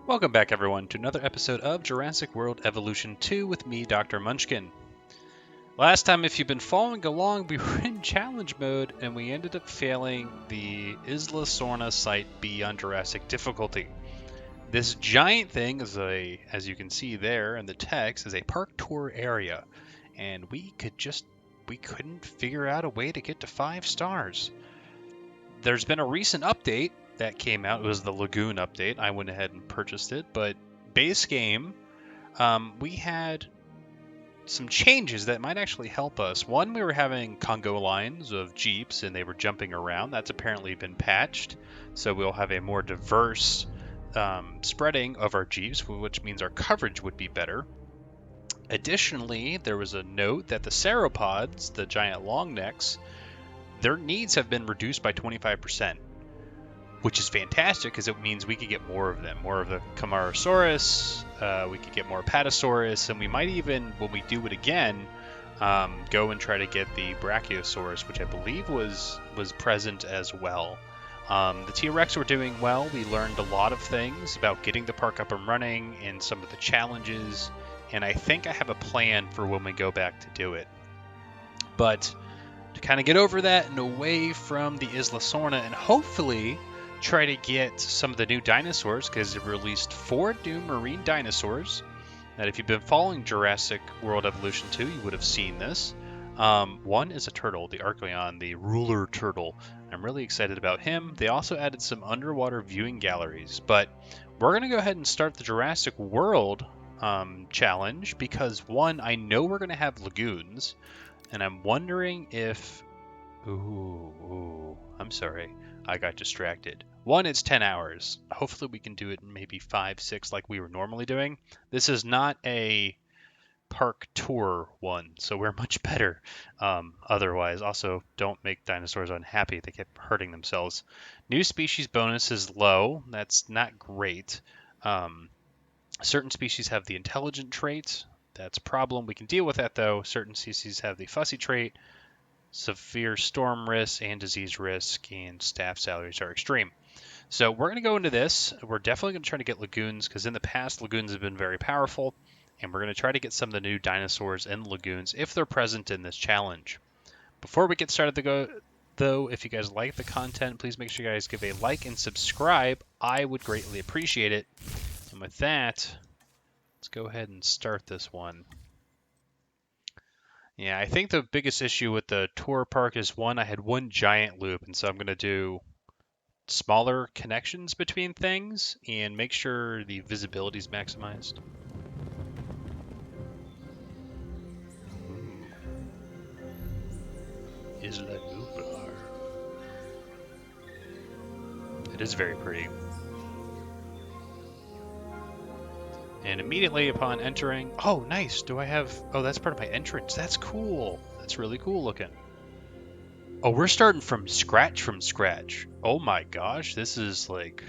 Welcome back, everyone, to another episode of Jurassic World Evolution 2 with me, Dr. Munchkin. Last time, if you've been following along, we were in challenge mode and we ended up failing the Isla Sorna Site B on Jurassic Difficulty. This giant thing is as you can see there in the text, is a park tour area, and we couldn't figure out a way to get to 5 stars. There's been a recent update that came out. It was the Lagoon update. I went ahead and purchased it, but base game, we had some changes that might actually help us. One, we were having Congo lines of Jeeps and they were jumping around. That's apparently been patched, so we'll have a more diverse spreading of our Jeeps, which means our coverage would be better. Additionally, there was a note that the sauropods, the giant long necks, their needs have been reduced by 25%. Which is fantastic because it means we could get more of them, more of the Amargasaurus, we could get more Apatosaurus, and we might even, when we do it again, go and try to get the Brachiosaurus, which I believe was present as well. The T-Rex were doing well. We learned a lot of things about getting the park up and running and some of the challenges, and I think I have a plan for when we go back to do it. But to kind of get over that and away from the Isla Sorna and hopefully try to get some of the new dinosaurs, because it released 4 new marine dinosaurs that if you've been following Jurassic World Evolution 2, you would have seen this. One is a turtle, the Archaeon, the ruler turtle. I'm really excited about him. They also added some underwater viewing galleries, but we're going to go ahead and start the Jurassic World challenge because, one, I know we're going to have lagoons, and I'm wondering if... I'm sorry. I got distracted. One, it's 10 hours. Hopefully we can do it in maybe 5, 6 like we were normally doing. This is not a park tour one, so we're much better otherwise. Also, don't make dinosaurs unhappy. They kept hurting themselves. New species bonus is low. That's not great. Certain species have the intelligent trait. That's a problem. We can deal with that, though. Certain species have the fussy trait. Severe storm risk and disease risk, and staff salaries are extreme. So we're going to go into this. We're definitely going to try to get lagoons, because in the past, lagoons have been very powerful, and we're going to try to get some of the new dinosaurs in lagoons if they're present in this challenge. Before we get started, though, if you guys like the content, please make sure you guys give a like and subscribe. I would greatly appreciate it. And with that, let's go ahead and start this one. Yeah, I think the biggest issue with the tour park is, one, I had one giant loop, and so I'm going to do smaller connections between things and make sure the visibility is maximized. Isla Nublar. It is very pretty. And immediately upon entering... Oh, nice! Do I have... Oh, that's part of my entrance. That's cool. That's really cool looking. Oh, we're starting from scratch. Oh my gosh, this is like...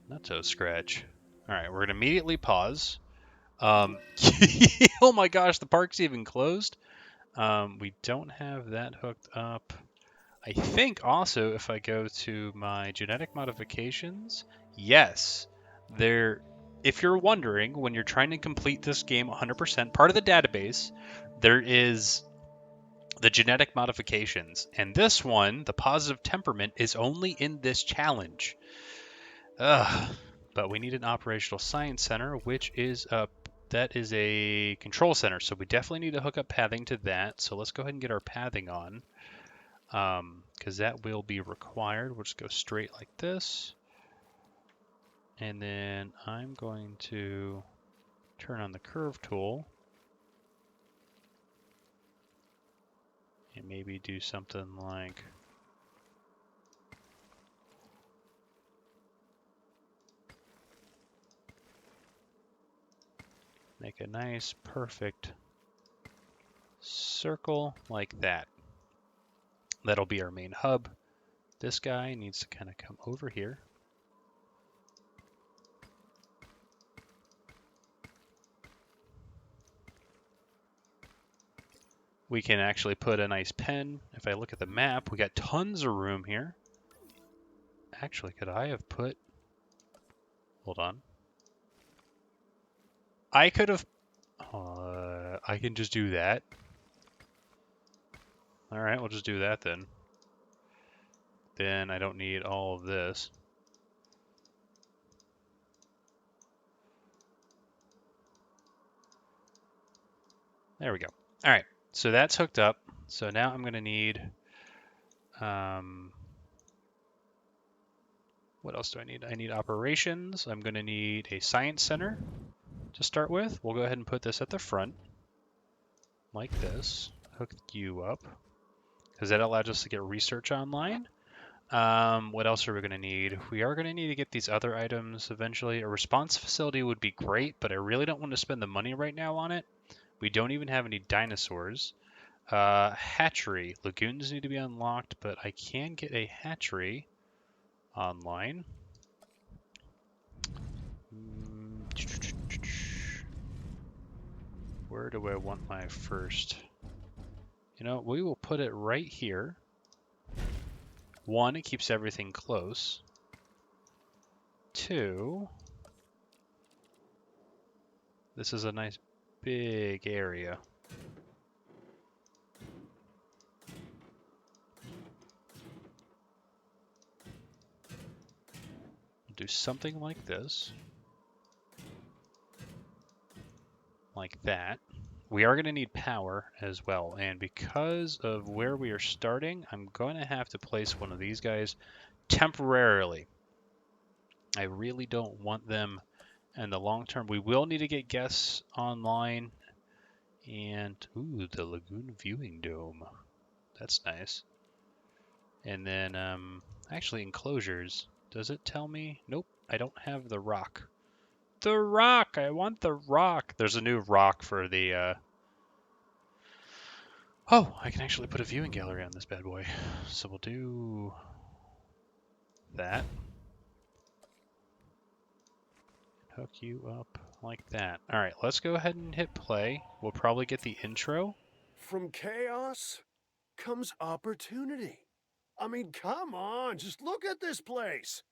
Not so scratch. Alright, we're going to immediately pause. Oh my gosh, the park's even closed. We don't have that hooked up. I think also if I go to my genetic modifications... Yes, there... If you're wondering, when you're trying to complete this game 100%, part of the database, there is the genetic modifications. And this one, the positive temperament, is only in this challenge. But we need an operational science center, which is that is a control center. So we definitely need to hook up pathing to that. So let's go ahead and get our pathing on, because that will be required. We'll just go straight like this. And then I'm going to turn on the curve tool and maybe do something like make a nice perfect circle like that. That'll be our main hub. This guy needs to kind of come over here. We can actually put a nice pen. If I look at the map, we got tons of room here. Actually, could I have put... Hold on. I could have... I can just do that. Alright, we'll just do that then. Then I don't need all of this. There we go. Alright, so that's hooked up. So now I'm going to need... what else do I need? I need operations. I'm going to need a science center to start with. We'll go ahead and put this at the front. Like this. Hook you up. Because that allows us to get research online. What else are we going to need? We are going to need to get these other items eventually. A response facility would be great, but I really don't want to spend the money right now on it. We don't even have any dinosaurs. Hatchery. Lagoons need to be unlocked, but I can get a hatchery online. Where do I want my first? You know, we will put it right here. One, it keeps everything close. Two, this is a nice big area. Do something like this. Like that. We are going to need power as well, and because of where we are starting, I'm going to have to place one of these guys temporarily. I really don't want them in the long term. We will need to get guests online, and ooh, the Lagoon Viewing Dome. That's nice. And then, actually enclosures. Does it tell me? Nope, I don't have the rock. The rock! I want the rock! There's a new rock for the, Oh, I can actually put a viewing gallery on this bad boy. So we'll do that. Hook you up like that. Alright, let's go ahead and hit play. We'll probably get the intro. From chaos comes opportunity. I mean, come on, just look at this place.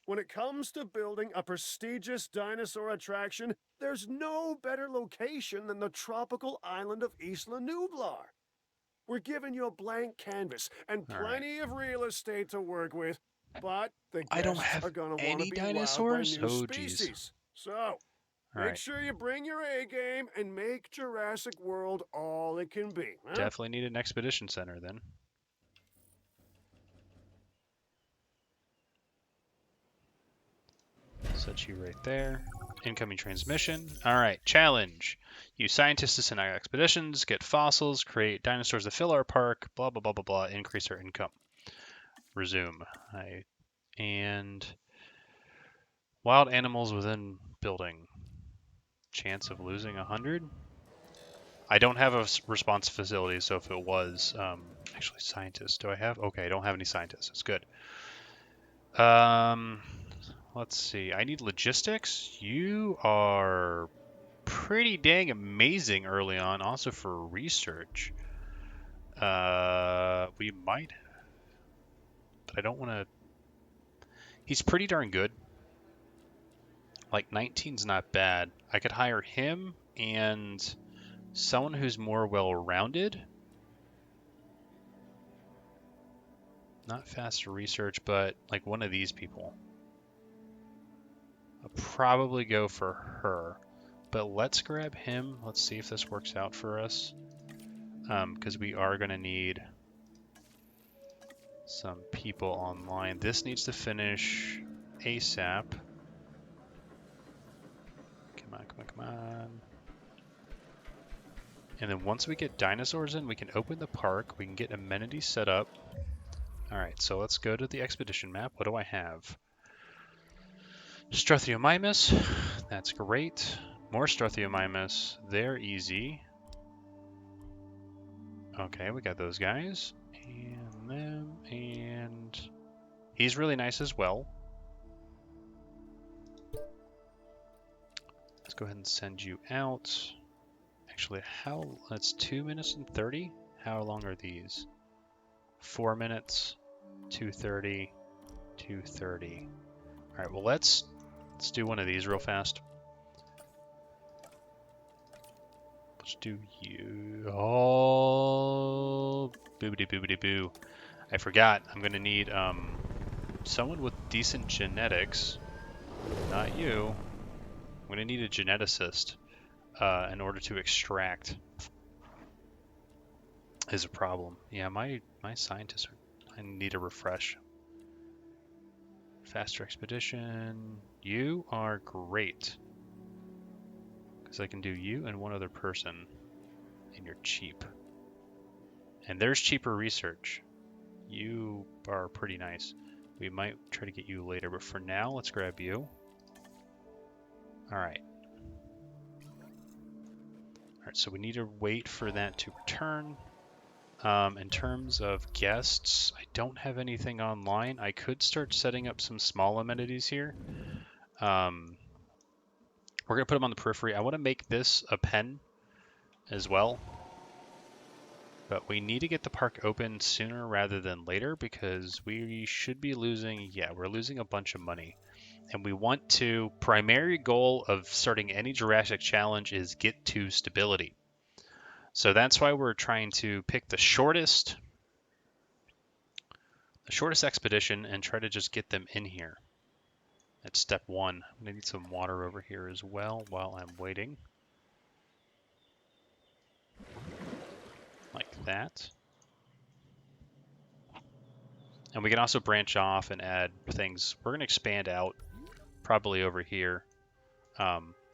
When it comes to building a prestigious dinosaur attraction, there's no better location than the tropical island of Isla Nublar. We're giving you a blank canvas and plenty of real estate to work with, but the I don't guests have are going to want to any be wowed by dinosaurs? new Oh, geez. species. So, make Alright, sure you bring your A game and make Jurassic World all it can be. Huh? definitely need an expedition center then. Set you right there. Incoming transmission. Alright, challenge. Use scientists to send out expeditions, get fossils, create dinosaurs to fill our park, blah, blah, blah, blah, blah, increase our income. Resume. And wild animals within building. Chance of losing 100? I don't have a response facility, so if it was, actually scientists, do I have? Okay, I don't have any scientists. It's good. Let's see. I need logistics. You are pretty dang amazing early on, also for research. We might, but I don't want to. He's pretty darn good. Like 19's not bad. I could hire him and someone who's more well-rounded. Not faster research, but like one of these people. I'll probably go for her. But let's grab him. Let's see if this works out for us. Because we are going to need some people online. This needs to finish ASAP. Come on, come on, come on. And then once we get dinosaurs in, we can open the park. We can get amenities set up. Alright, so let's go to the expedition map. What do I have? Struthiomimus. That's great. More Struthiomimus. They're easy. Okay, we got those guys. And them. And he's really nice as well. Let's go ahead and send you out. Actually, that's 2 minutes and 30. How long are these? 4 minutes, 2:30, 2:30. All right, well, let's Let's do one of these real fast. Let's do you. Oh, boobity boobity boo. I forgot. I'm gonna need someone with decent genetics. Not you. I'm gonna need a geneticist in order to extract. Is a problem. Yeah, my scientists I need a refresh. Faster expedition. You are great. Because I can do you and one other person. And you're cheap. And there's cheaper research. You are pretty nice. We might try to get you later, but for now, let's grab you. Alright. Alright, so we need to wait for that to return. In terms of guests, I don't have anything online. I could start setting up some small amenities here. We're going to put them on the periphery. I want to make this a pen as well. But we need to get the park open sooner rather than later because we should be losing, we're losing a bunch of money. And we want to, primary goal of starting any Jurassic challenge is get to stability. So that's why we're trying to pick the shortest expedition and try to just get them in here. That's step one. I'm gonna need some water over here as well while I'm waiting. Like that. And we can also branch off and add things. We're gonna expand out probably over here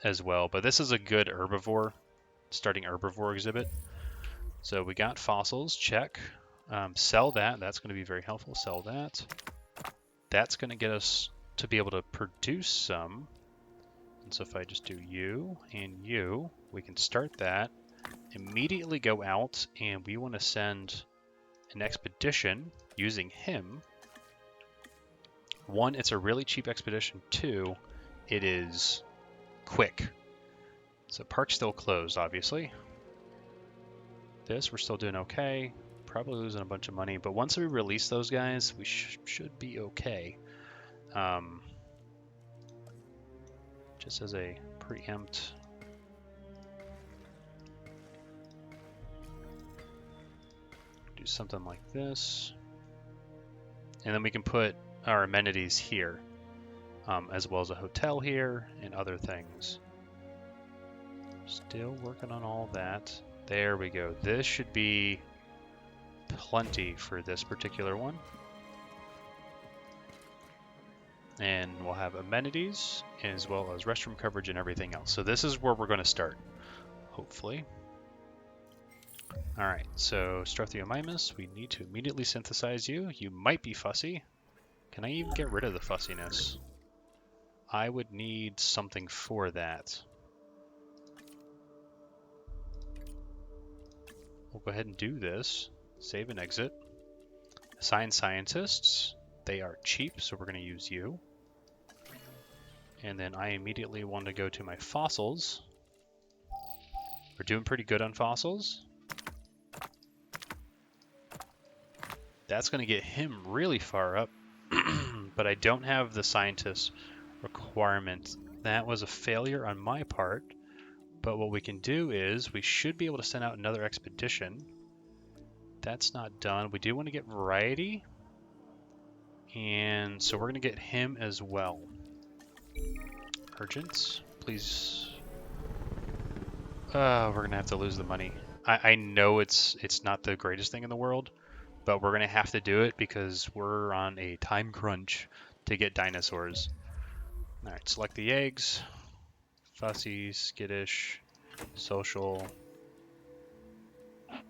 as well. But this is a good herbivore, starting herbivore exhibit. So we got fossils, check. Sell that, that's gonna be very helpful. Sell that. That's gonna get us to be able to produce some. And so if I just do you and you, we can start that, immediately go out, and we want to send an expedition using him. One, it's a really cheap expedition. Two, it is quick. So park's still closed, obviously. This, we're still doing okay. Probably losing a bunch of money, but once we release those guys, we should be okay. Just as a preempt. Do something like this. And then we can put our amenities here, as well as a hotel here and other things. Still working on all that. There we go. This should be plenty for this particular one. And we'll have amenities as well as restroom coverage and everything else. So this is where we're going to start, hopefully. All right, so Struthiomimus, we need to immediately synthesize you. You might be fussy. Can I even get rid of the fussiness? I would need something for that. We'll go ahead and do this. Save and exit. Assign scientists. They are cheap, so we're going to use you. And then I immediately want to go to my fossils. We're doing pretty good on fossils. That's going to get him really far up, but I don't have the scientist requirement. That was a failure on my part, but what we can do is we should be able to send out another expedition. That's not done. We do want to get variety, and so we're going to get him as well. Urgent, please. We're going to have to lose the money. I know it's not the greatest thing in the world, but we're going to have to do it because we're on a time crunch to get dinosaurs. All right, select the eggs. Fussy, skittish, social.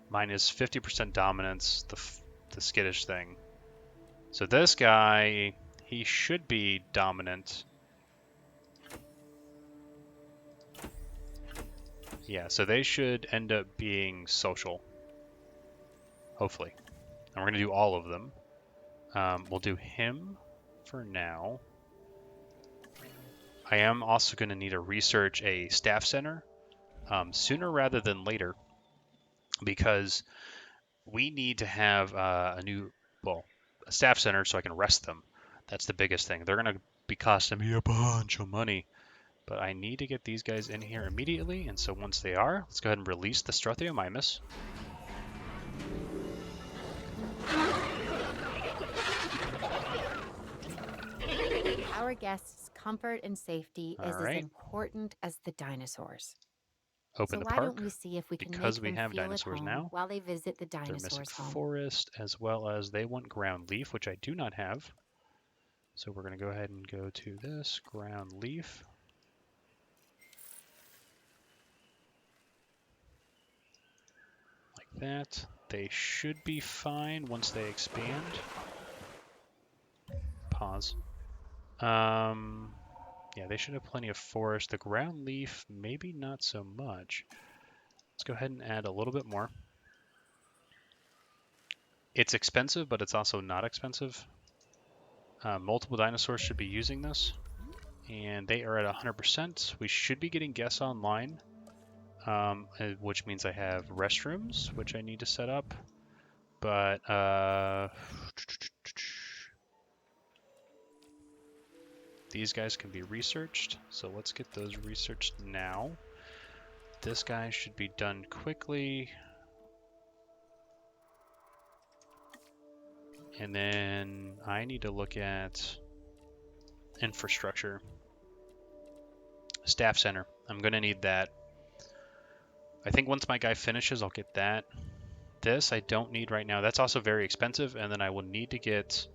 Mine is 50% dominance, the skittish thing. So this guy, he should be dominant. Yeah, so they should end up being social. Hopefully. And we're going to do all of them. We'll do him for now. I am also going to need to research a staff center sooner rather than later, because we need to have a staff center so I can rest them. That's the biggest thing. They're going to be costing me a bunch of money. But I need to get these guys in here immediately, and so once they are, let's go ahead and release the Struthiomimus. Our guests' comfort and safety is All right. as important as the dinosaurs. Open So the why park. don't we see if we can Because make we them have feel dinosaurs at home now, while they visit the they're missing dinosaurs' home. forest, as well as they want ground leaf, which I do not have. So we're going to go ahead and go to this ground leaf. Like that. They should be fine once they expand. Pause. Yeah, they should have plenty of forest. The ground leaf, maybe not so much. Let's go ahead and add a little bit more. It's expensive, but it's also not expensive. Multiple dinosaurs should be using this, and they are at 100%. We should be getting guests online, which means I have restrooms, which I need to set up. But these guys can be researched, so let's get those researched now. This guy should be done quickly. And then I need to look at infrastructure. Staff center. I'm going to need that. I think once my guy finishes, I'll get that. This I don't need right now. That's also very expensive, and then I will need to get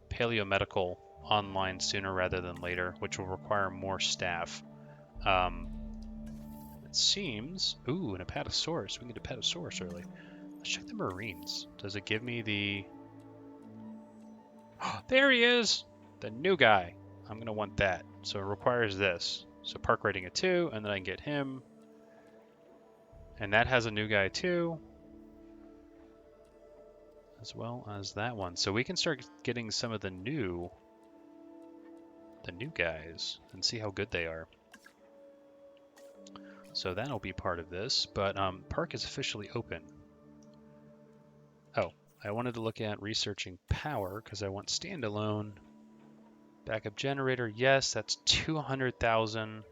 paleomedical online sooner rather than later, which will require more staff. It seems... Ooh, an Apatosaurus. We can get Apatosaurus early. Let's check the Marines. Does it give me the... There he is! The new guy. I'm going to want that. So it requires this. So park rating at 2, and then I can get him. And that has a new guy too. As well as that one. So we can start getting some of the new guys and see how good they are. So that'll be part of this, but park is officially open. Oh, I wanted to look at researching power because I want standalone. Backup generator, yes, that's 200,000.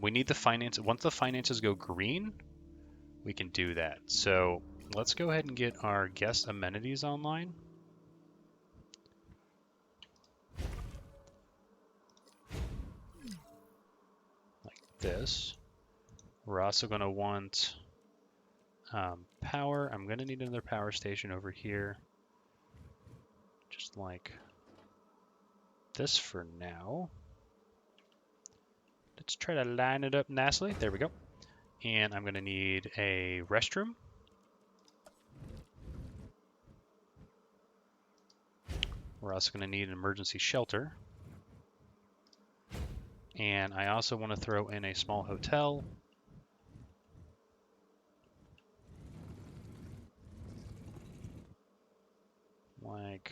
We need the finance. Once the finances go green, we can do that. So let's go ahead and get our guest amenities online. This. We're also going to want power. I'm going to need another power station over here. Just like this for now. Let's try to line it up nicely. There we go. And I'm going to need a restroom. We're also going to need an emergency shelter. And I also want to throw in a small hotel. Like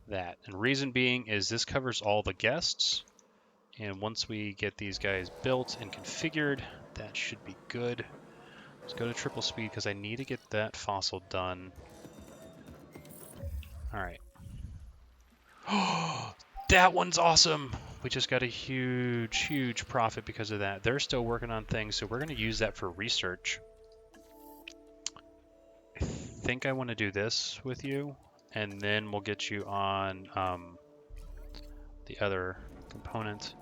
that. And reason being is this covers all the guests. And once we get these guys built and configured, that should be good. Let's go to triple speed because I need to get that fossil done. All right. Oh, that one's awesome. We just got a huge, huge profit because of that. They're still working on things, so we're going to use that for research. I think I want to do this with you, and then we'll get you on the other component.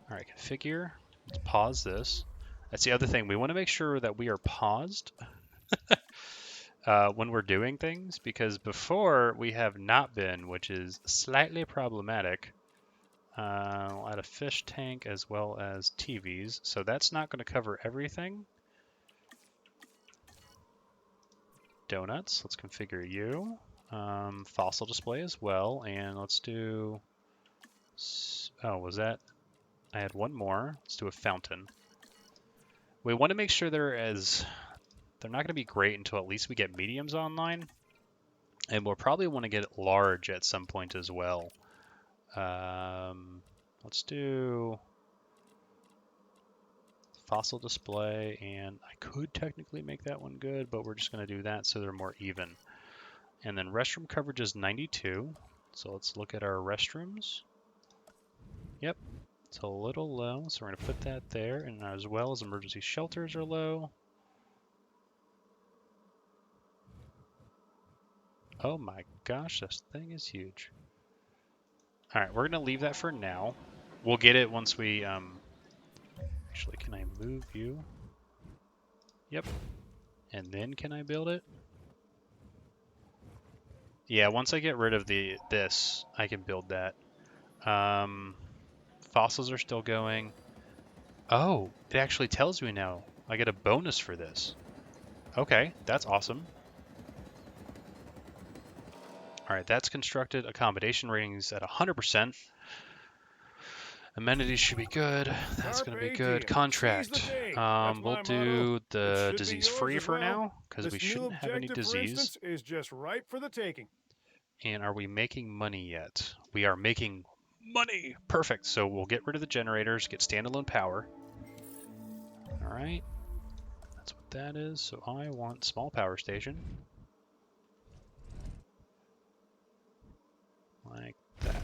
All right, configure. Let's pause this. That's the other thing. We want to make sure that we are paused when we're doing things, because before we have not been, which is slightly problematic. I'll add a fish tank as well as TVs. So that's not going to cover everything. Donuts. Let's configure you. Fossil display as well. And let's do... Oh, was that... I had one more. Let's do a fountain. We want to make sure they're not going to be great until at least we get mediums online. And we'll probably want to get large at some point as well. Let's do fossil display, and I could technically make that one good, but we're just going to do that so they're more even. And then restroom coverage is 92. So let's look at our restrooms. Yep, it's a little low, so we're going to put that there, and as well as emergency shelters are low. Oh my gosh, this thing is huge. Alright, we're going to leave that for now. We'll get it once we, actually, can I move you? Yep. And then can I build it? Yeah, once I get rid of this, I can build that. Fossils are still going. Oh, it actually tells me now. I get a bonus for this. Okay, that's awesome. Alright, that's constructed. Accommodation ratings at 100%. Amenities should be good. That's going to be good. Contract. We'll do the disease-free for now, because we shouldn't have any disease. Is just right for the taking. And are we making money yet? We are making money! Perfect. So we'll get rid of the generators, get standalone power. Alright. That's what that is. So I want small power station. Like that.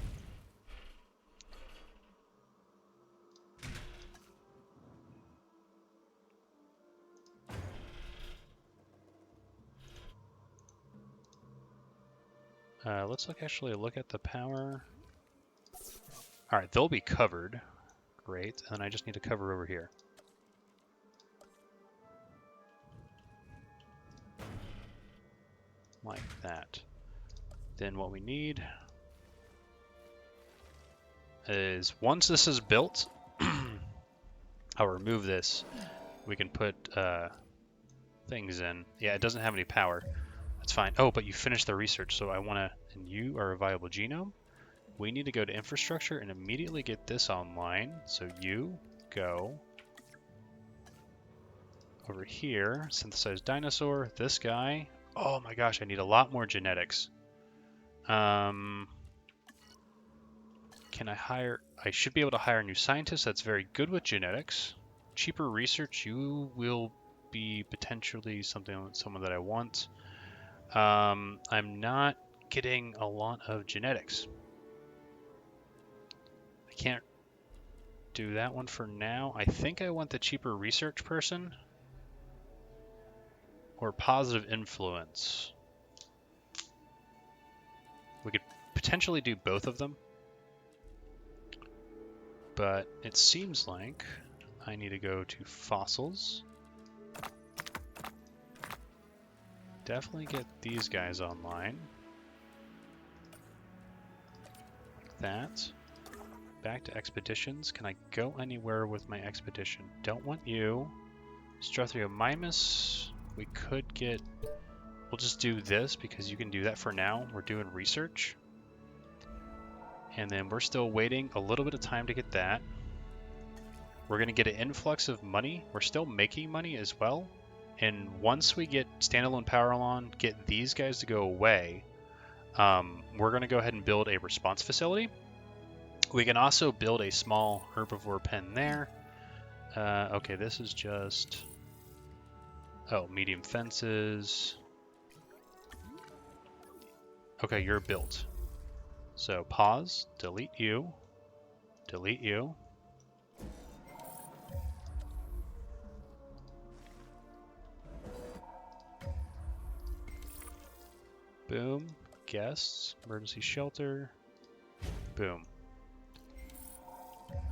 Let's actually look at the power. Alright, they'll be covered. Great. And then I just need to cover over here. Like that. Then what we need is, once this is built, I'll remove this. We can put things in. Yeah, it doesn't have any power. That's fine. Oh, but you finished the research, so I want to, and you are a viable genome. We need to go to infrastructure and immediately get this online. So you go over here, synthesize dinosaur, this guy. Oh my gosh, I need a lot more genetics. Can I hire? I should be able to hire a new scientist that's very good with genetics. Cheaper research, you will be potentially someone that I want. I'm not getting a lot of genetics. I can't do that one for now. I think I want the cheaper research person. Or positive influence. We could potentially do both of them. But it seems like I need to go to fossils. Definitely get these guys online. Like that. Back to expeditions. Can I go anywhere with my expedition? Don't want you. Struthiomimus. We could get... We'll just do this because you can do that for now. We're doing research. And then we're still waiting a little bit of time to get that. We're going to get an influx of money. We're still making money as well. And once we get standalone power on, get these guys to go away, we're going to go ahead and build a response facility. We can also build a small herbivore pen there. Okay, this is just... Oh, medium fences. Okay, you're built. So pause, delete you, delete you. Boom, guests, emergency shelter, boom.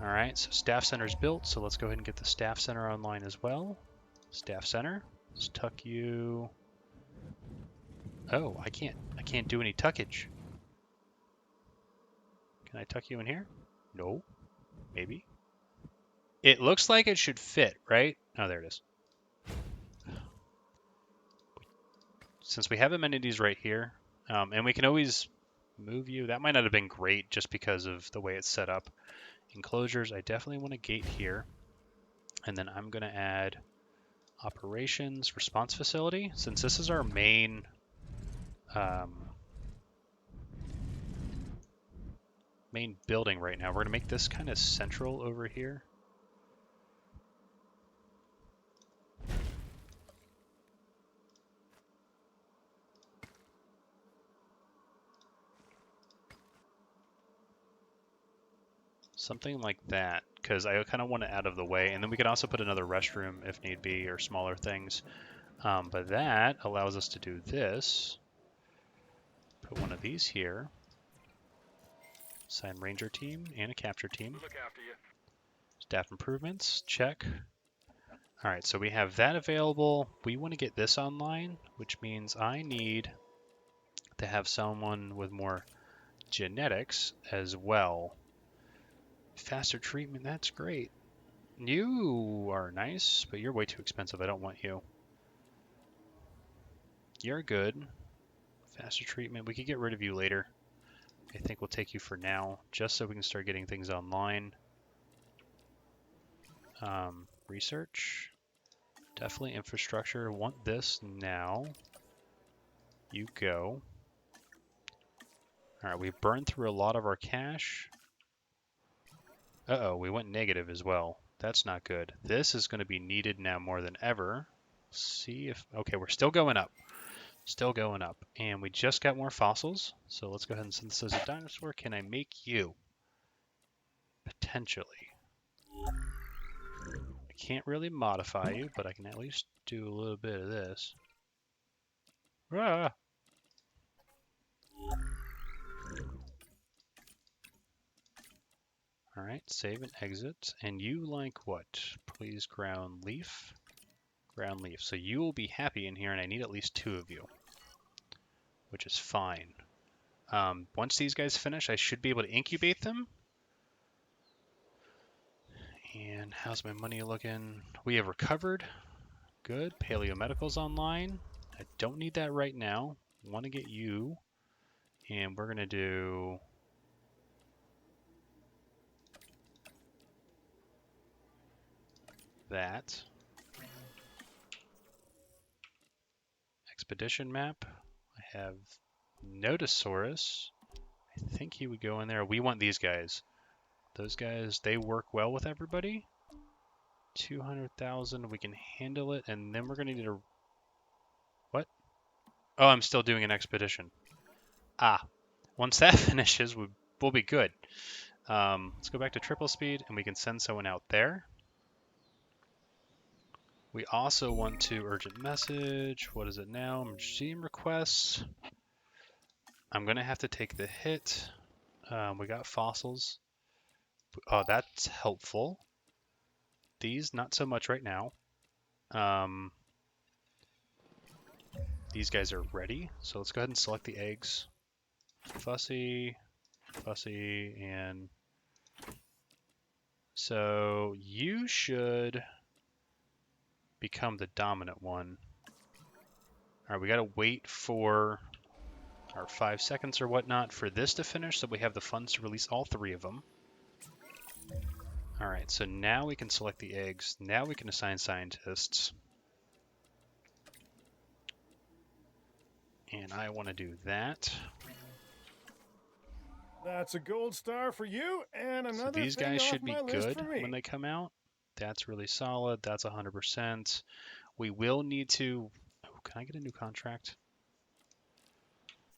All right, so staff center is built, so let's go ahead and get the staff center online as well. Staff center, let's tuck you. Oh, I can't do any tuckage. Can I tuck you in here? No, maybe. It looks like it should fit, right? Oh, there it is. Since we have amenities right here, and we can always move you. That might not have been great just because of the way it's set up. Enclosures, I definitely want a gate here. And then I'm going to add operations response facility. Since this is our main main building right now, we're going to make this kind of central over here. Something like that, because I kind of want it out of the way. And then we can also put another restroom if need be, or smaller things. But that allows us to do this. Put one of these here. Assign ranger team and a capture team. We'll look after you. Staff improvements, check. All right, so we have that available. We want to get this online, which means I need to have someone with more genetics as well. Faster treatment, that's great. You are nice, but you're way too expensive. I don't want you. You're good. Faster treatment, we could get rid of you later. I think we'll take you for now, just so we can start getting things online. Research. Definitely infrastructure. Want this now. You go. Alright, we burned through a lot of our cash. Uh-oh, we went negative as well. That's not good. This is going to be needed now more than ever. See if... Okay, we're still going up. Still going up. And we just got more fossils. So let's go ahead and synthesize a dinosaur. Can I make you? Potentially. I can't really modify you, but I can at least do a little bit of this. Ah! Alright, save and exit. And you like what? Please ground leaf. Ground leaf. So you will be happy in here, and I need at least 2 of you. Which is fine. Once these guys finish, I should be able to incubate them. And how's my money looking? We have recovered. Good. Paleomedical's online. I don't need that right now. Want to get you. And we're going to do... that. Expedition map. I have Nodosaurus. I think he would go in there. We want these guys. Those guys, they work well with everybody. 200,000, we can handle it, and then we're going to need a... What? Oh, I'm still doing an expedition. Ah, once that finishes, we'll be good. Let's go back to triple speed, and we can send someone out there. We also want to urgent message. What is it now? Machine requests. I'm going to have to take the hit. We got fossils. Oh, that's helpful. These, not so much right now. These guys are ready. So let's go ahead and select the eggs. Fussy, Fussy, and... So you should become the dominant one. Alright, we gotta wait for our 5 seconds or whatnot for this to finish so we have the funds to release all 3 of them. Alright, so now we can select the eggs. Now we can assign scientists. And I want to do that. That's a gold star for you, and another So these thing guys off should be my list good for me. when they come out. That's really solid. That's 100%. We will need to... Oh, can I get a new contract?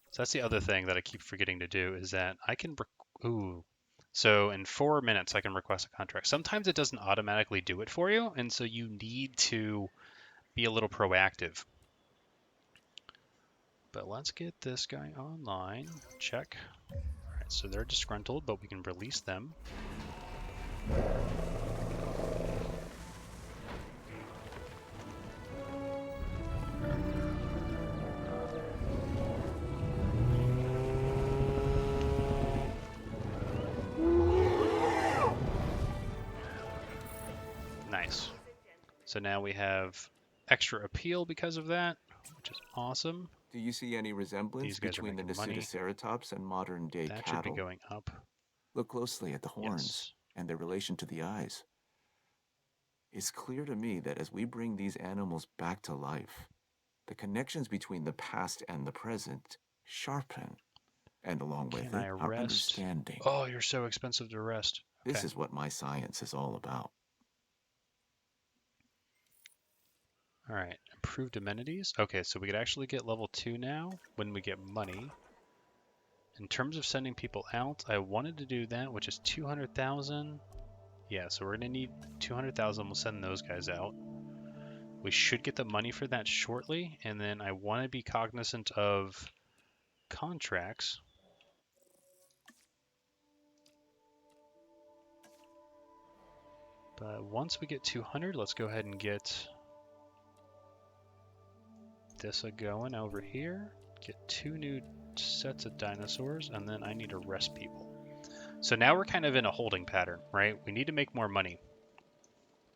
So that's the other thing that I keep forgetting to do is that I can... Ooh. So in 4 minutes, I can request a contract. Sometimes it doesn't automatically do it for you, and so you need to be a little proactive. But let's get this guy online. Check. All right, so they're disgruntled, but we can release them. Nice. So now we have extra appeal because of that, which is awesome. Do you see any resemblance These guys are between the making money. Nasutoceratops and modern-day That cattle? should be going up. Look closely at the horns Yes. and their relation to the eyes. It's clear to me that as we bring these animals back to life, the connections between the past and the present sharpen, and along with Can I it, our rest? understanding. Oh, you're so expensive to rest. This Okay. is what my science is all about. All right, improved amenities. Okay, so we could actually get level 2 now when we get money. In terms of sending people out, I wanted to do that, which is 200,000. Yeah, so we're going to need 200,000. We'll send those guys out. We should get the money for that shortly. And then I want to be cognizant of contracts. But once we get 200, let's go ahead and get this going over here. Get 2 new sets of dinosaurs, and then I need to rest people. So now we're kind of in a holding pattern, right? We need to make more money.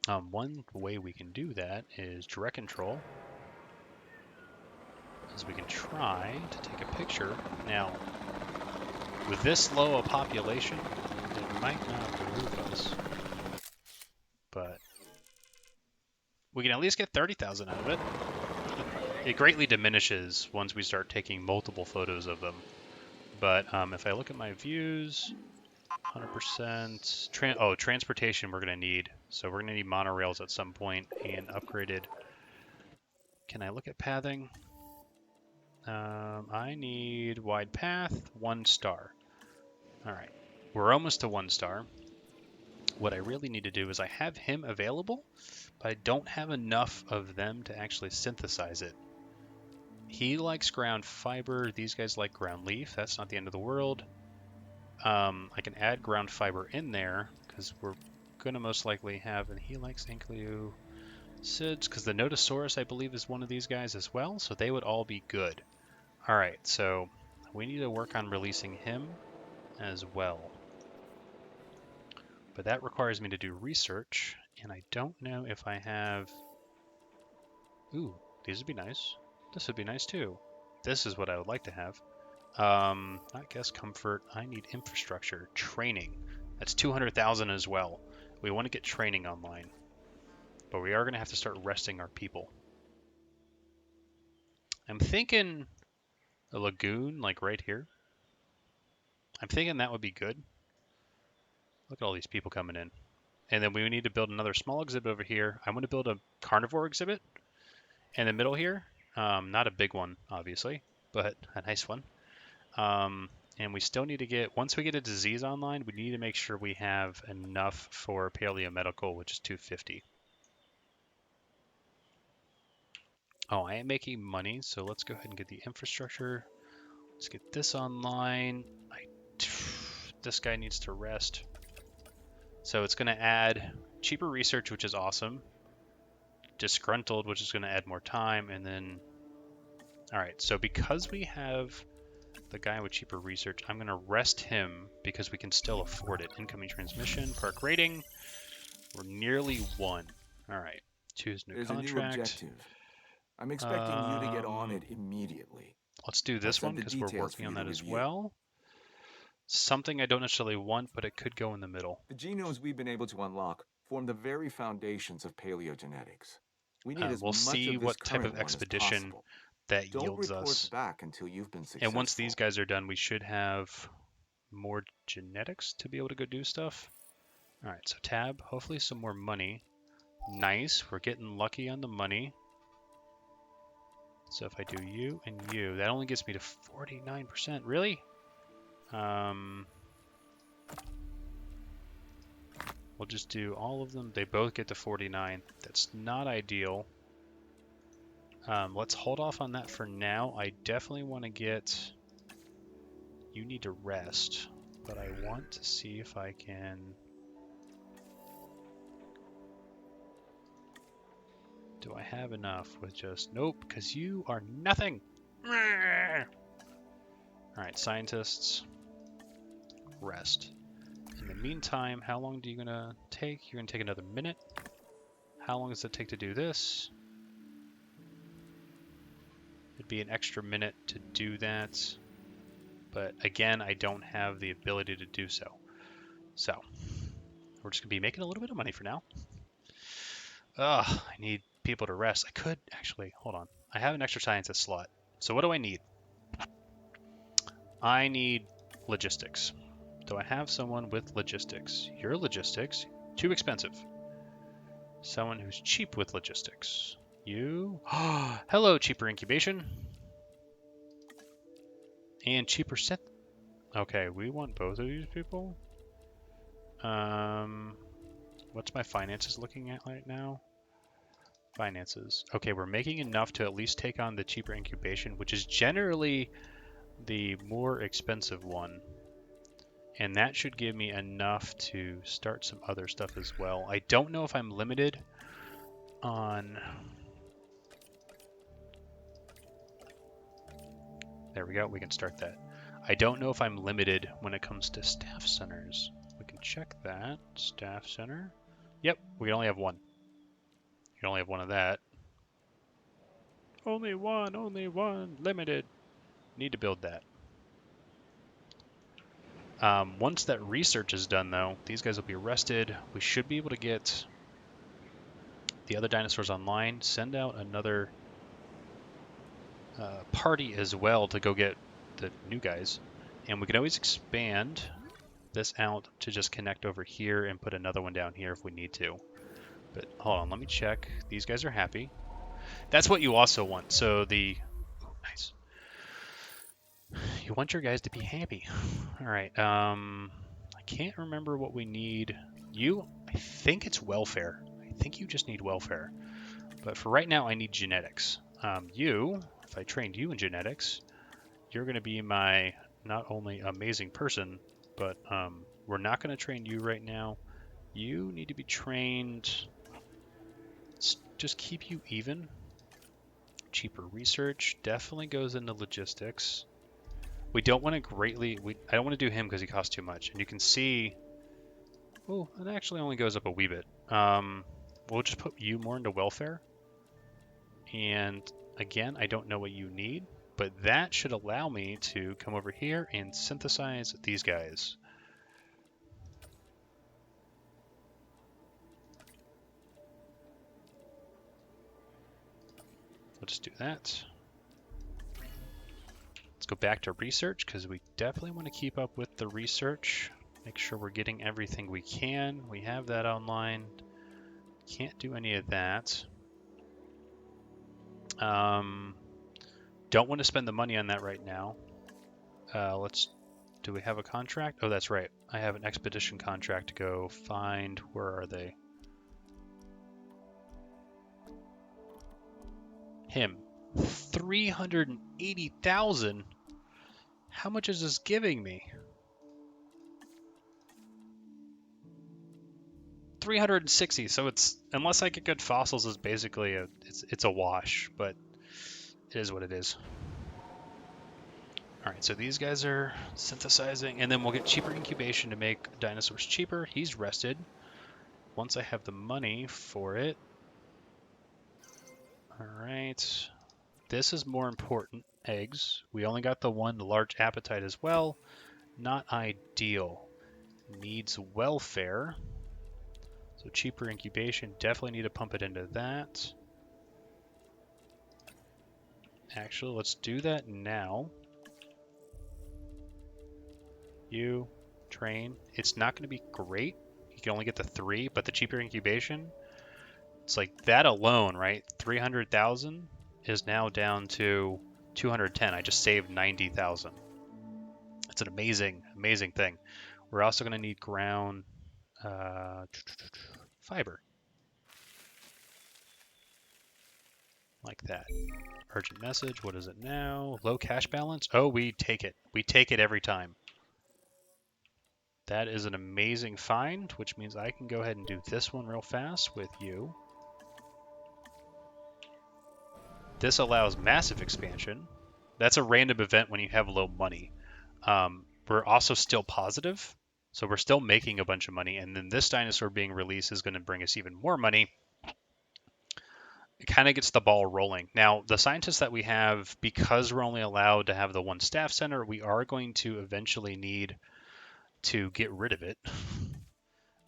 One way we can do that is direct control. Is we can try to take a picture. Now, with this low a population, it might not behoove us. But we can at least get 30,000 out of it. It greatly diminishes once we start taking multiple photos of them. But if I look at my views, 100%. Transportation we're going to need. So we're going to need monorails at some point and upgraded. Can I look at pathing? I need wide path, 1 star. All right. We're almost to 1 star. What I really need to do is I have him available, but I don't have enough of them to actually synthesize it. He likes ground fiber. These guys like ground leaf. That's not the end of the world. I can add ground fiber in there because we're going to most likely have, and he likes ankylocysts because the Nodosaurus, I believe, is one of these guys as well, so they would all be good. All right, so we need to work on releasing him as well. But that requires me to do research, and I don't know if I have... Ooh, these would be nice. This would be nice too. This is what I would like to have. Not guest comfort. I need infrastructure. Training. That's 200,000 as well. We want to get training online. But we are going to have to start resting our people. I'm thinking a lagoon, like right here. I'm thinking that would be good. Look at all these people coming in. And then we need to build another small exhibit over here. I want to build a carnivore exhibit in the middle here. Not a big one, obviously, but a nice one. And we still need to get, once we get a disease online, we need to make sure we have enough for paleomedical, which is 250. Oh, I am making money, so let's go ahead and get the infrastructure. Let's get this online. This guy needs to rest. So it's going to add cheaper research, which is awesome. Disgruntled, which is going to add more time. And then, all right, so because we have the guy with cheaper research, I'm going to rest him because we can still afford it. Incoming transmission, park rating. We're nearly 1. All right, choose new contract. There's a new objective. I'm expecting you to get on it immediately. Let's do this one because we're working on that as well. Something I don't necessarily want, but it could go in the middle. The genomes we've been able to unlock form the very foundations of paleogenetics. We need we'll see what type of expedition that yields us. Back until you've been successful. And once these guys are done, we should have more genetics to be able to go do stuff. All right, so tab, hopefully some more money. Nice, we're getting lucky on the money. So if I do you and you, that only gets me to 49%. Really? We'll just do all of them. They both get to 49. That's not ideal. Let's hold off on that for now. I definitely want to get... You need to rest, but I want to see if I can... Do I have enough with just... Nope, because you are nothing! Alright, scientists. Rest. In the meantime, how long are you going to take? You're going to take another minute. How long does it take to do this? It'd be an extra minute to do that. But again, I don't have the ability to do so. So, we're just going to be making a little bit of money for now. Ugh, I need people to rest. I could actually, hold on. I have an extra scientist slot. So what do I need? I need logistics. Do I have someone with logistics? Your logistics, too expensive. Someone who's cheap with logistics. You? Hello, cheaper incubation. And cheaper set. Okay, we want both of these people. What's my finances looking at right now? Finances. Okay, we're making enough to at least take on the cheaper incubation, which is generally the more expensive one. And that should give me enough to start some other stuff as well. I don't know if I'm limited on... There we go, we can start that. I don't know if I'm limited when it comes to staff centers. We can check that. Staff center. Yep, we can only have one. You can only have one of that. Only one, limited. Need to build that. Once that research is done, though, these guys will be rested. We should be able to get the other dinosaurs online, send out another party as well to go get the new guys. And we can always expand this out to just connect over here and put another one down here if we need to. But hold on, let me check. These guys are happy. That's what you also want. So the... Nice. You want your guys to be happy. All right. I can't remember what we need. You, I think it's welfare. I think you just need welfare. But for right now, I need genetics. You, if I trained you in genetics, you're going to be my not only amazing person, but we're not going to train you right now. You need to be trained. Let's just keep you even. Cheaper research definitely goes into logistics. We don't want to greatly... I don't want to do him because he costs too much. And you can see... Oh, it actually only goes up a wee bit. We'll just put you more into welfare. And again, I don't know what you need, but that should allow me to come over here and synthesize these guys. We'll just do that. Let's go back to research because we definitely want to keep up with the research. Make sure we're getting everything we can. We have that online. Can't do any of that. Don't want to spend the money on that right now. Do we have a contract? Oh, that's right. I have an expedition contract to go find. Where are they? Him. 380,000? How much is this giving me? 360. So it's, unless I get good fossils, is basically it's a wash, but it is what it is. All right, so these guys are synthesizing, and then we'll get cheaper incubation to make dinosaurs cheaper. He's rested. Once I have the money for it. All right. This is more important. Eggs. We only got the one large appetite as well. Not ideal. Needs welfare. So cheaper incubation. Definitely need to pump it into that. Actually, let's do that now. You train. It's not going to be great. You can only get the 3, but the cheaper incubation, it's like that alone, right? 300,000 is now down to 210. I just saved 90,000. It's an amazing, amazing thing. We're also going to need ground fiber. Like that. Urgent message. What is it now? Low cash balance. Oh, we take it. We take it every time. That is an amazing find, which means I can go ahead and do this one real fast with you. This allows massive expansion. That's a random event when you have low money. We're also still positive, so we're still making a bunch of money, and then this dinosaur being released is going to bring us even more money. It kind of gets the ball rolling. Now, the scientists that we have, because we're only allowed to have the one staff center, we are going to eventually need to get rid of it.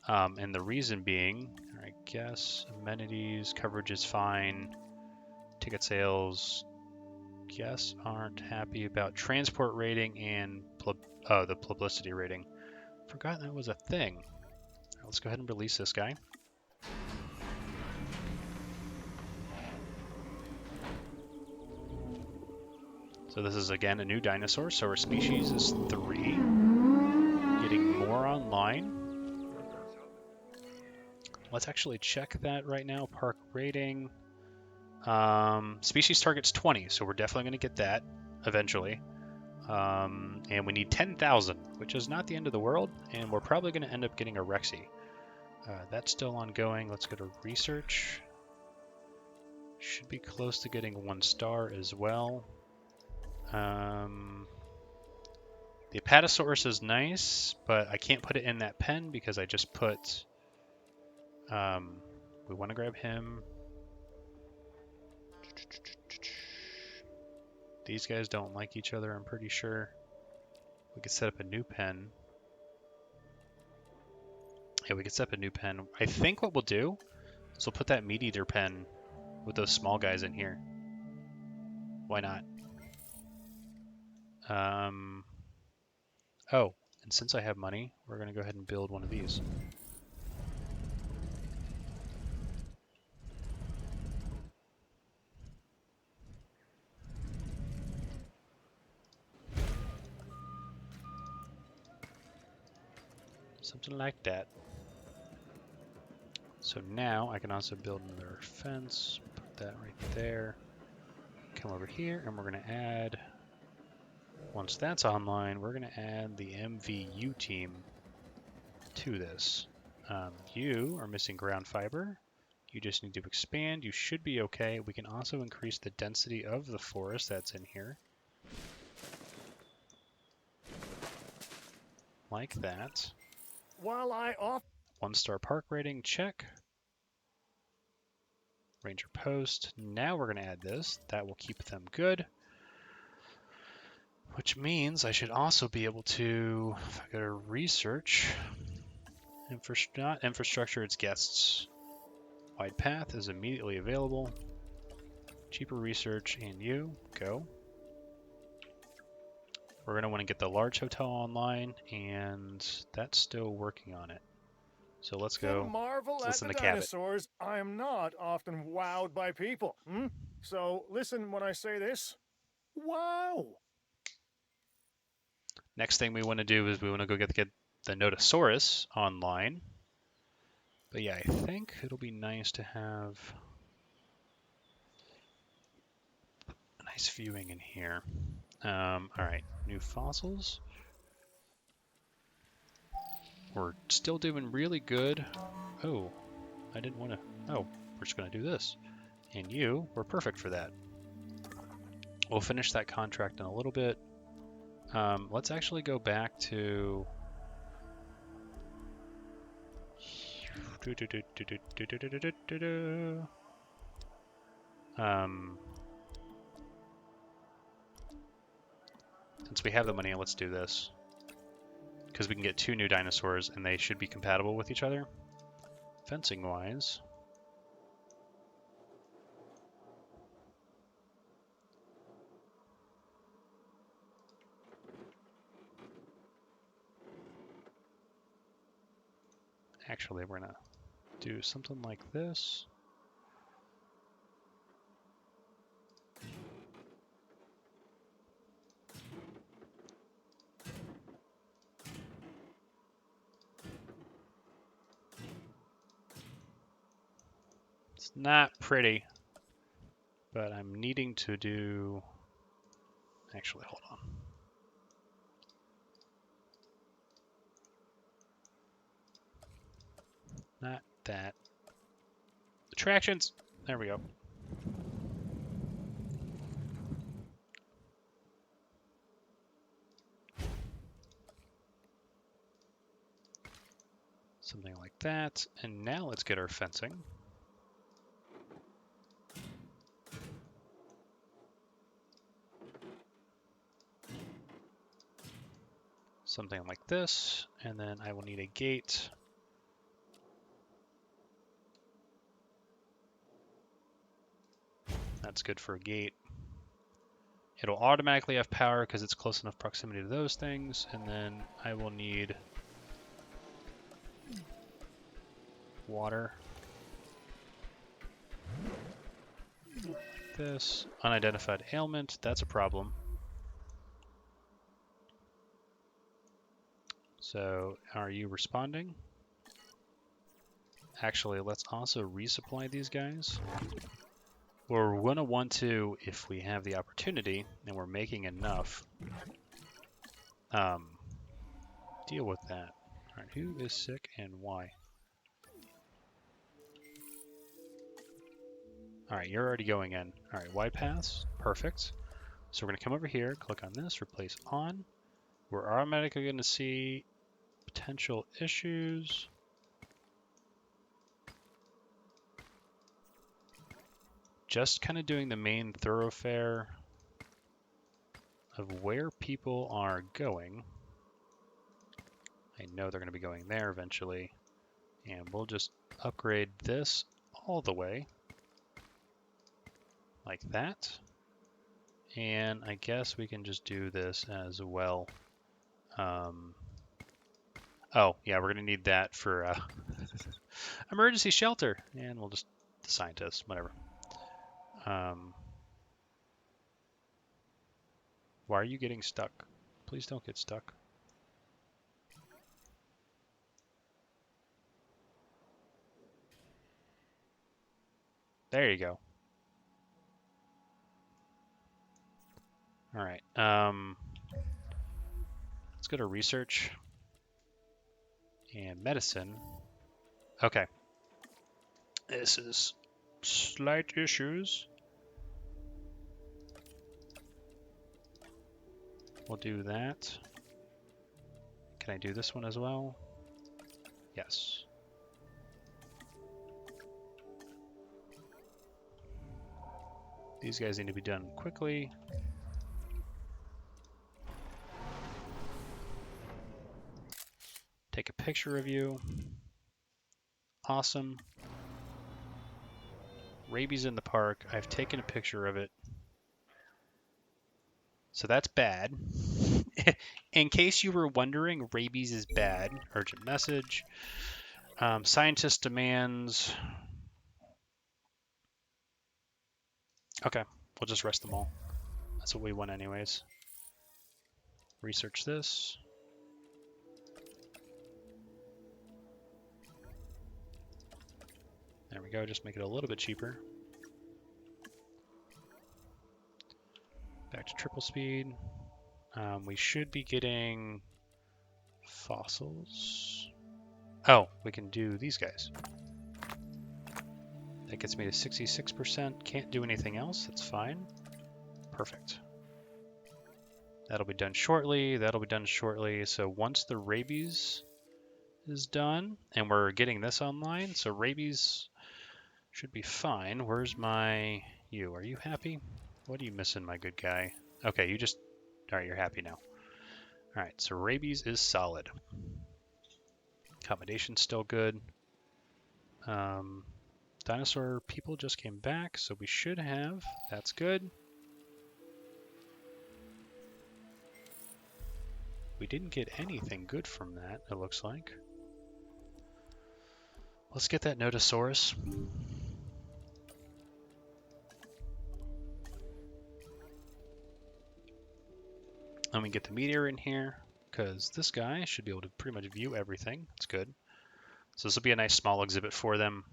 And the reason being, I guess, amenities, coverage is fine. Ticket sales, guess, aren't happy about transport rating and the publicity rating. Forgot that was a thing. Right, let's go ahead and release this guy. So this is again a new dinosaur, so our species is 3. Getting more online. Let's actually check that right now. Park rating. Species target's 20, so we're definitely going to get that eventually. And we need 10,000, which is not the end of the world, and we're probably going to end up getting a Rexy. That's still ongoing. Let's go to research. Should be close to getting 1 star as well. The Apatosaurus is nice, but I can't put it in that pen because I just put... we want to grab him. These guys don't like each other, I'm pretty sure. We could set up a new pen. Yeah, we could set up a new pen. I think what we'll do is we'll put that meat eater pen with those small guys in here. Why not? Oh, and since I have money, we're going to go ahead and build one of these. Something like that. So now I can also build another fence. Put that right there. Come over here, and we're going to add... Once that's online, we're going to add the MVU team to this. You are missing ground fiber. You just need to expand. You should be okay. We can also increase the density of the forest that's in here. Like that. While I off 1-star park rating, check. Ranger post. Now we're going to add this. That will keep them good. Which means I should also be able to, if I go to research, not infrastructure, it's guests. Wide path is immediately available. Cheaper research, and you, go. We're going to want to get the large hotel online, and that's still working on it. So let's go. marvel Let's at listen the to Cabot. dinosaurs, I am not often wowed by people. So listen when I say this. Wow! Next thing we want to do is we want to go get the Nodosaurus online. But yeah, I think it'll be nice to have a nice viewing in here. Alright, new fossils. We're still doing really good. Oh, I didn't want to... Oh, we're just going to do this. And you were perfect for that. We'll finish that contract in a little bit. Let's actually go back to... Since we have the money, let's do this. Because we can get 2 new dinosaurs, and they should be compatible with each other. Fencing-wise... Actually, we're going to do something like this. It's not pretty, but I'm needing to do... Actually, hold on. Not that. Attractions! There we go. Something like that. And now let's get our fencing. Something like this. And then I will need a gate. That's good for a gate. It'll automatically have power because it's close enough proximity to those things. And then I will need water. Like this. Unidentified ailment. That's a problem. So, are you responding? Actually, let's also resupply these guys. We're going to want to, if we have the opportunity, and we're making enough, deal with that. Alright, who is sick and why? Alright, you're already going in. Alright, wide paths. Perfect. So we're going to come over here, click on this, replace on. We're automatically going to see potential issues. Just kind of doing the main thoroughfare of where people are going. I know they're going to be going there eventually. And we'll just upgrade this all the way. Like that. And I guess we can just do this as well. Oh, yeah, we're going to need that for emergency shelter. And we'll just, the scientists, whatever. Why are you getting stuck? Please don't get stuck. There you go. All right. Let's go to research and medicine. Okay. This is slight issues. We'll do that. Can I do this one as well? Yes. These guys need to be done quickly. Take a picture of you. Awesome. Rabies in the park. I've taken a picture of it. So that's bad. In case you were wondering, rabies is bad. Urgent message. Scientist demands. Okay, we'll just rest them all. That's what we want anyways. Research this. There we go, just make it a little bit cheaper. Back to triple speed. We should be getting fossils. Oh, we can do these guys. That gets me to 66%. Can't do anything else. That's fine. Perfect. That'll be done shortly. That'll be done shortly. So once the rabies is done, and we're getting this online, so rabies should be fine. Where's my... you? Are you happy? What are you missing, my good guy? Okay, you just... alright, you're happy now. Alright, so rabies is solid. Accommodation's still good. Dinosaur people just came back, so we should have. That's good. We didn't get anything good from that, it looks like. Let's get that Nodosaurus. Let me get the meteor in here, because this guy should be able to pretty much view everything. That's good. So this will be a nice small exhibit for them.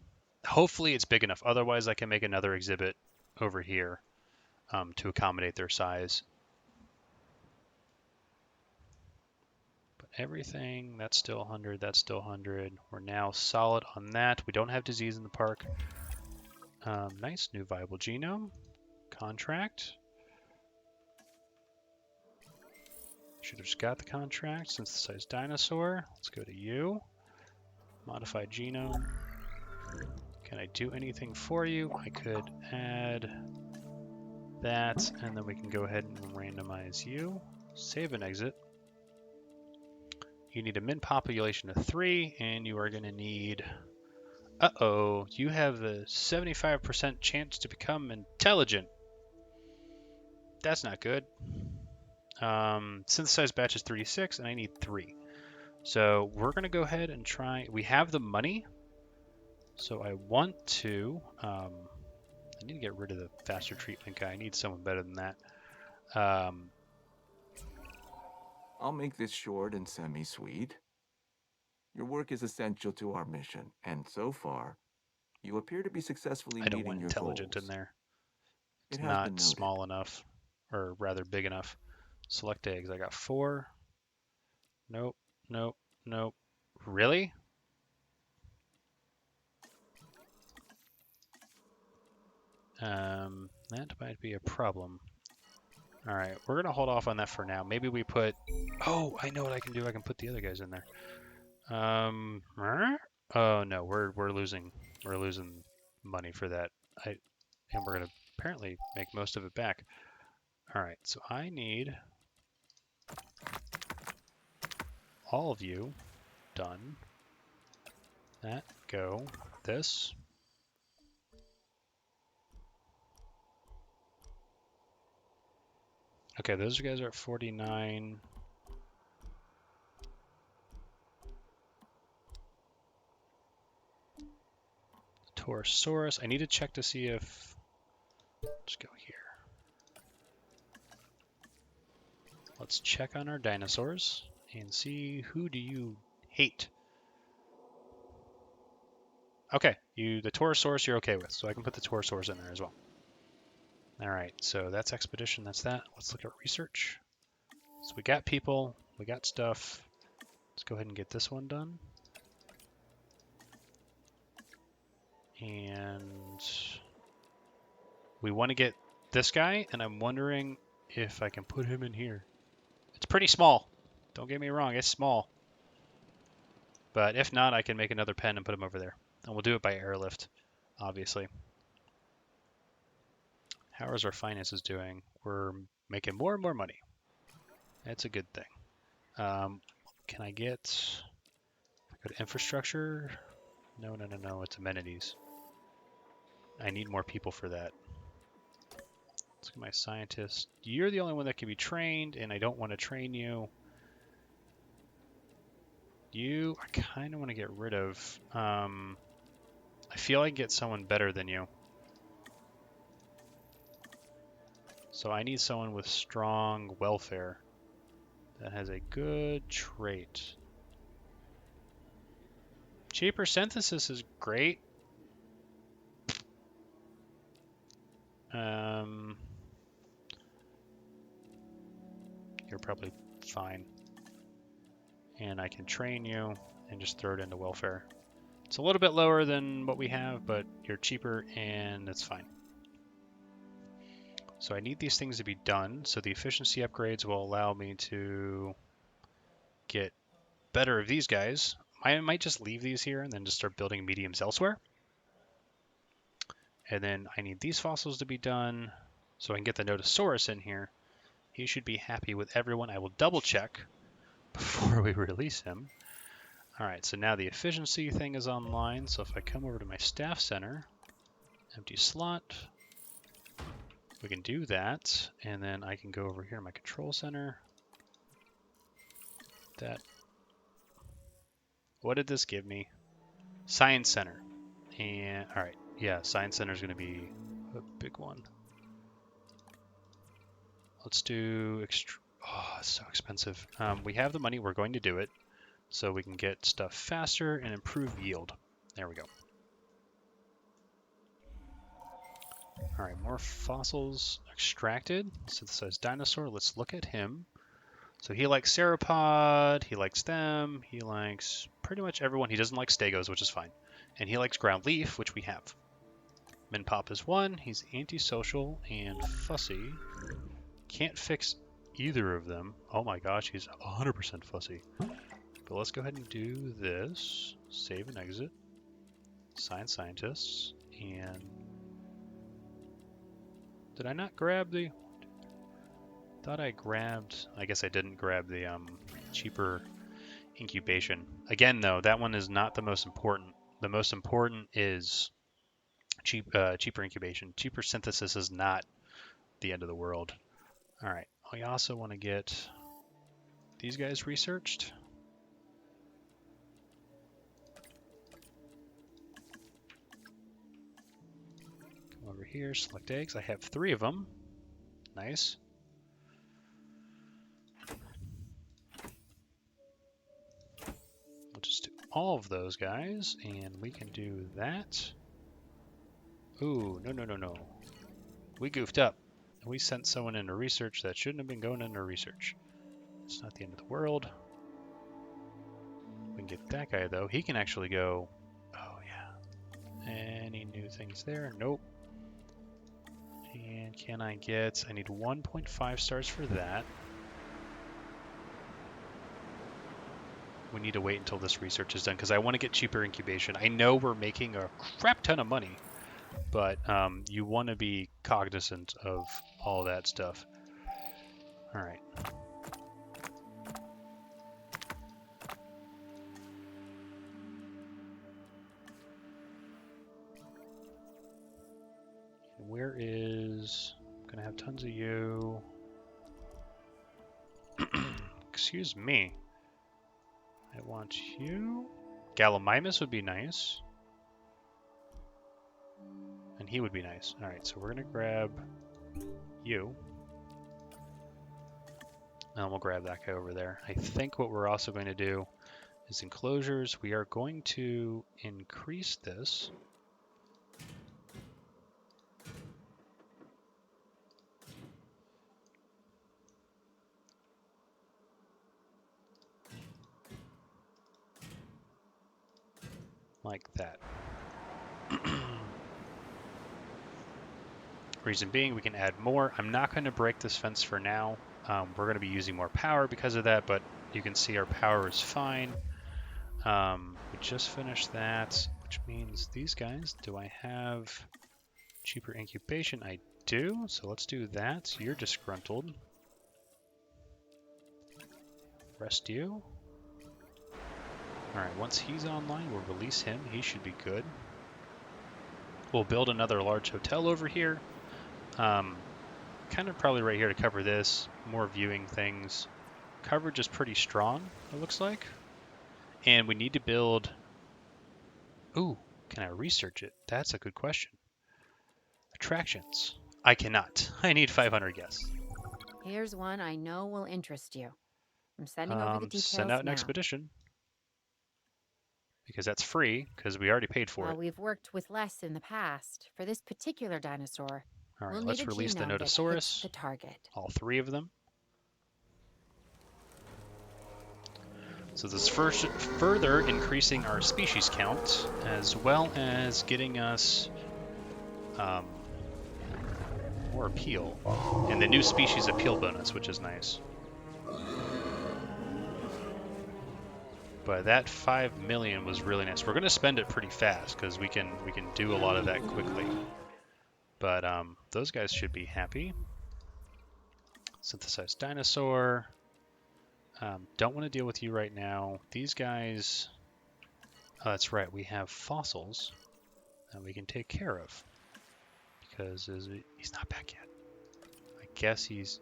Hopefully it's big enough. Otherwise I can make another exhibit over here to accommodate their size. But everything, that's still 100, that's still 100. We're now solid on that. We don't have disease in the park. Nice, new viable genome. Contract. Should have just got the contract. Synthesized dinosaur. Let's go to you. Modified genome. Can I do anything for you? I could add that, and then we can go ahead and randomize you. Save and exit. You need a min population of 3, and you are going to need... uh-oh, you have a 75% chance to become intelligent. That's not good. Synthesized batch is 36, and I need 3. So we're going to go ahead and try... we have the money, so I want to... I need to get rid of the faster treatment guy. I need someone better than that. I'll make this short and semi-sweet. Your work is essential to our mission, and so far, you appear to be successfully I don't meeting want your intelligent in goals. there. It It's has been not noted. small enough, or rather big enough. Select eggs. I got 4. Nope, nope, nope. Really? That might be a problem. All right, we're gonna hold off on that for now. Maybe we put. Oh, I know what I can do. I can put the other guys in there. Oh no, we're losing. We're losing money for that. And we're gonna apparently make most of it back. All right, so I need all of you done. That go. This. Okay, those guys are at 49. Torosaurus. I need to check to see if. Let's go here. Let's check on our dinosaurs and see who do you hate. Okay, the Torosaurus you're okay with, so I can put the Torosaurus in there as well. All right, so that's expedition. That's that. Let's look at research. So we got people, we got stuff. Let's go ahead and get this one done. And we want to get this guy, and I'm wondering if I can put him in here. It's pretty small. Don't get me wrong, it's small. But if not, I can make another pen and put him over there. And we'll do it by airlift, obviously. How is our finances doing? We're making more and more money. That's a good thing. Can I get... Go to infrastructure? No, no, no, no. It's amenities. I need more people for that. Let's get my scientist. You're the only one that can be trained, and I don't want to train you. You, I kind of want to get rid of. I feel I can get someone better than you. So I need someone with strong welfare that has a good trait. Cheaper synthesis is great. You're probably fine. And I can train you and just throw it into welfare. It's a little bit lower than what we have, but you're cheaper and it's fine. So I need these things to be done. So the efficiency upgrades will allow me to get better of these guys. I might just leave these here and then just start building mediums elsewhere. And then I need these fossils to be done so I can get the Nodosaurus in here. He should be happy with everyone. I will double check before we release him. All right, so now the efficiency thing is online. So if I come over to my staff center, empty slot, we can do that. And then I can go over here to my control center. That. What did this give me? Science center. And all right, yeah, science center is going to be a big one. Let's do oh, it's so expensive. We have the money. We're going to do it so we can get stuff faster and improve yield. There we go. All right, more fossils extracted. Synthesized dinosaur. Let's look at him. So he likes sauropod. He likes them. He likes pretty much everyone. He doesn't like stegos, which is fine. And he likes ground leaf, which we have. Minpop is 1. He's antisocial and fussy. Can't fix either of them. Oh my gosh, he's 100% fussy. But let's go ahead and do this. Save and exit. Science scientists. And did I not grab the... Thought I grabbed... I guess I didn't grab the cheaper incubation. Again, though, that one is not the most important. The most important is cheaper incubation. Cheaper synthesis is not the end of the world. All right. We also want to get these guys researched. Come over here, select eggs. I have 3 of them. Nice. We'll just do all of those guys, and we can do that. Ooh, no. We goofed up. We sent someone into research that shouldn't have been going into research. It's not the end of the world. We can get that guy, though. He can actually go... Oh, yeah. Any new things there? Nope. And can I get... I need 1.5 stars for that. We need to wait until this research is done, because I want to get cheaper incubation. I know we're making a crap ton of money, but you want to be cognizant of all that stuff. All right. Where is... I'm going to have tons of you. Excuse me. I want you. Gallimimus would be nice. And he would be nice. Alright, so we're going to grab you. And we'll grab that guy over there. I think what we're also going to do is enclosures. We are going to increase this. Like that. Reason being, we can add more. I'm not going to break this fence for now. We're going to be using more power because of that, but you can see our power is fine. We just finished that, which means these guys, do I have cheaper incubation? I do, so let's do that. You're disgruntled. Rest you. Alright, once he's online, we'll release him. He should be good. We'll build another large hotel over here. Kind of probably right here to cover this. More viewing things. Coverage is pretty strong, it looks like. And we need to build... Ooh, can I research it? That's a good question. Attractions. I cannot. I need 500 guests. Here's one I know will interest you. I'm sending over the details Send out an now. expedition. Because that's free, because we already paid for Well, it. we've worked with less in the past. For this particular dinosaur, All right, we'll let's need a release the genome that hits Nodosaurus. the target. All 3 of them. So this further increasing our species count, as well as getting us more appeal. And the new species appeal bonus, which is nice. But that 5 million was really nice. We're going to spend it pretty fast because we can do a lot of that quickly. But those guys should be happy. Synthesized dinosaur. Don't want to deal with you right now. These guys... Oh, that's right. We have fossils that we can take care of. Because he's not back yet. I guess he's...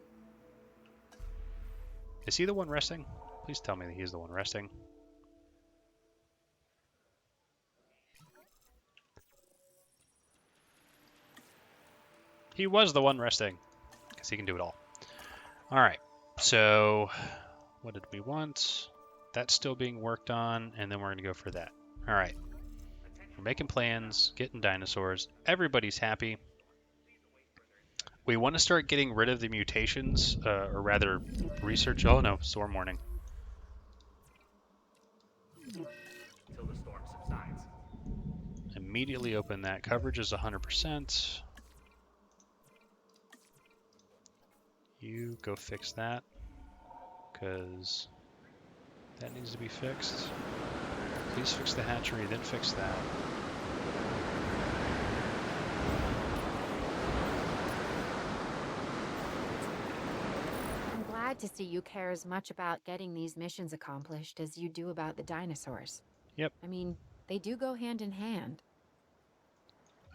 Is he the one resting? Please tell me that he's the one resting. He was the one resting, because he can do it all. Alright, so what did we want? That's still being worked on, and then we're going to go for that. Alright, we're making plans, getting dinosaurs. Everybody's happy. We want to start getting rid of the mutations, or rather, research. Oh no, storm warning. Until the storm subsides. Immediately open that. Coverage is 100%. You go fix that, because that needs to be fixed. Please fix the hatchery, then fix that. I'm glad to see you care as much about getting these missions accomplished as you do about the dinosaurs. Yep. I mean, they do go hand in hand.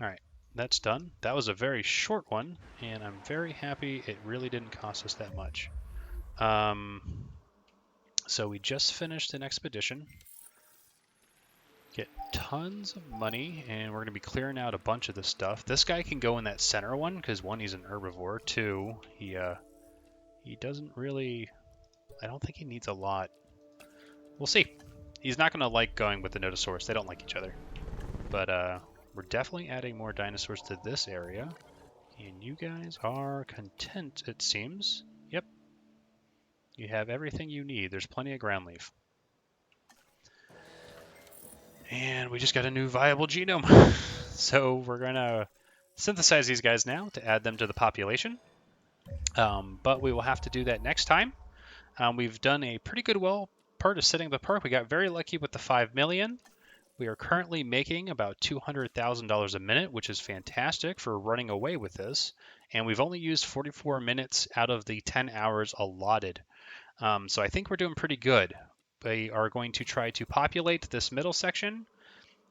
Alright, that's done. That was a very short one, and I'm very happy it really didn't cost us that much. So we just finished an expedition. Get tons of money, and we're going to be clearing out a bunch of this stuff. This guy can go in that center one, because 1, he's an herbivore. 2, he doesn't really... I don't think he needs a lot. We'll see. He's not going to like going with the Nodosaurus. They don't like each other. But we're definitely adding more dinosaurs to this area. And you guys are content, it seems. Yep. You have everything you need. There's plenty of ground leaf. And we just got a new viable genome. So we're going to synthesize these guys now to add them to the population. But we will have to do that next time. We've done a pretty good part of setting up the park. We got very lucky with the 5 million. We are currently making about $200,000 a minute, which is fantastic for running away with this. And we've only used 44 minutes out of the 10 hours allotted. So I think we're doing pretty good. We are going to try to populate this middle section,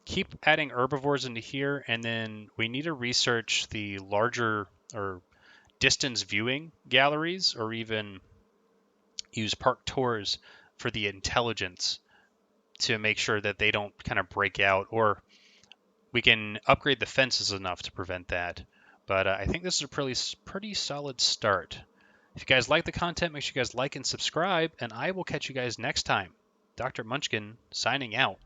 keep adding herbivores into here, and then we need to research the larger or distance viewing galleries, or even use park tours for the intelligence to make sure that they don't kind of break out, or we can upgrade the fences enough to prevent that. But I think this is a pretty solid start. If you guys like the content, make sure you guys like and subscribe, and I will catch you guys next time. Dr. Munchkin signing out.